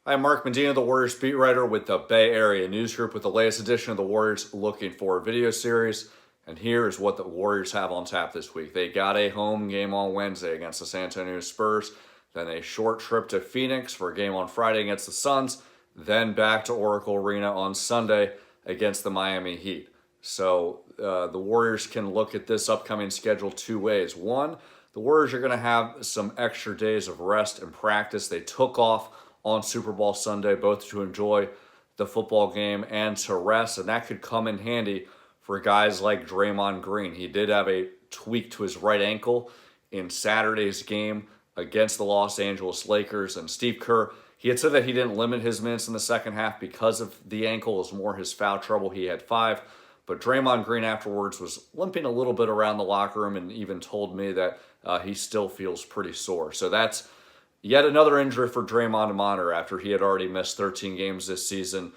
I'm Mark Medina, the Warriors beat writer with the Bay Area News Group with the latest edition of the Warriors Looking For video series. And here is what the Warriors have on tap this week. They got a home game on Wednesday against the San Antonio Spurs, then a short trip to Phoenix for a game on Friday against the Suns, then back to Oracle Arena on Sunday against the Miami Heat. So the Warriors can look at this upcoming schedule two ways. One, the Warriors are going to have some extra days of rest and practice. They took off on Super Bowl Sunday, both to enjoy the football game and to rest, and that could come in handy for guys like Draymond Green. He did have a tweak to his right ankle in Saturday's game against the Los Angeles Lakers, and Steve Kerr, he had said that he didn't limit his minutes in the second half because of the ankle. It was more his foul trouble. He had 5, but Draymond Green afterwards was limping a little bit around the locker room and even told me that he still feels pretty sore. So that's yet another injury for Draymond to monitor after he had already missed 13 games this season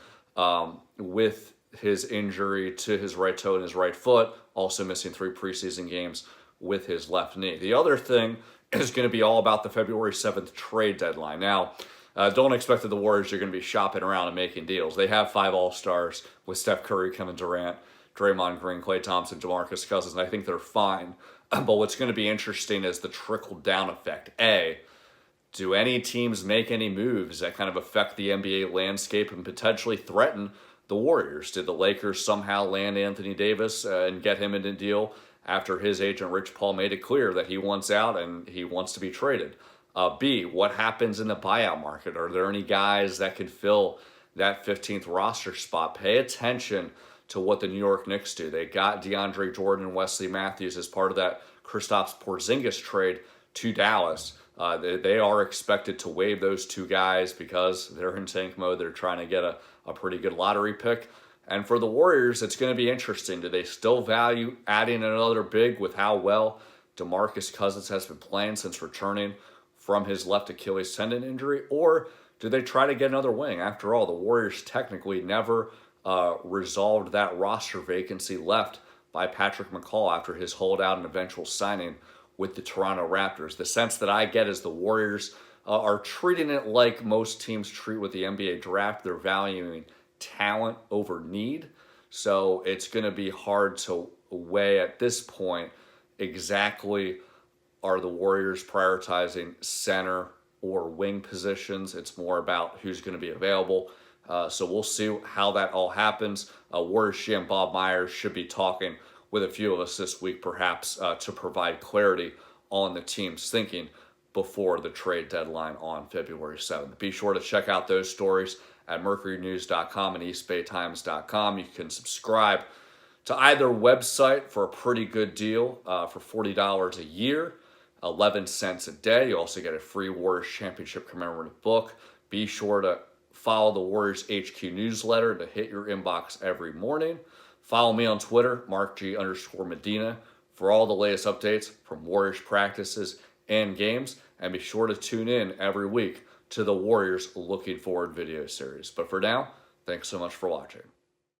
with his injury to his right toe and his right foot, also missing 3 preseason games with his left knee. The other thing is going to be all about the February 7th trade deadline. Now, don't expect that the Warriors are going to be shopping around and making deals. They have 5 All-Stars with Steph Curry, Kevin Durant, Draymond Green, Klay Thompson, DeMarcus Cousins, and I think they're fine. But what's going to be interesting is the trickle-down effect. Do any teams make any moves that kind of affect the NBA landscape and potentially threaten the Warriors? Did the Lakers somehow land Anthony Davis and get him in a deal after his agent Rich Paul made it clear that he wants out and he wants to be traded? B, what happens in the buyout market? Are there any guys that could fill that 15th roster spot? Pay attention to what the New York Knicks do. They got DeAndre Jordan and Wesley Matthews as part of that Kristaps Porzingis trade to Dallas. They are expected to waive those 2 guys because they're in tank mode. They're trying to get a pretty good lottery pick. And for the Warriors, it's going to be interesting. Do they still value adding another big with how well DeMarcus Cousins has been playing since returning from his left Achilles tendon injury? Or do they try to get another wing? After all, the Warriors technically never resolved that roster vacancy left by Patrick McCall after his holdout and eventual signing with the Toronto Raptors. The sense that I get is the Warriors are treating it like most teams treat with the NBA draft. They're valuing talent over need. So it's going to be hard to weigh at this point exactly, are the Warriors prioritizing center or wing positions. It's more about who's going to be available. So we'll see how that all happens. Warriors GM Bob Myers should be talking with a few of us this week, perhaps, to provide clarity on the team's thinking before the trade deadline on February 7th. Be sure to check out those stories at mercurynews.com and eastbaytimes.com. You can subscribe to either website for a pretty good deal for $40 a year, 11 cents a day. You also get a free Warriors Championship commemorative book. Be sure to follow the Warriors HQ newsletter to hit your inbox every morning. Follow me on Twitter, MarkG_Medina, for all the latest updates from Warriors practices and games. And be sure to tune in every week to the Warriors Looking Forward video series. But for now, thanks so much for watching.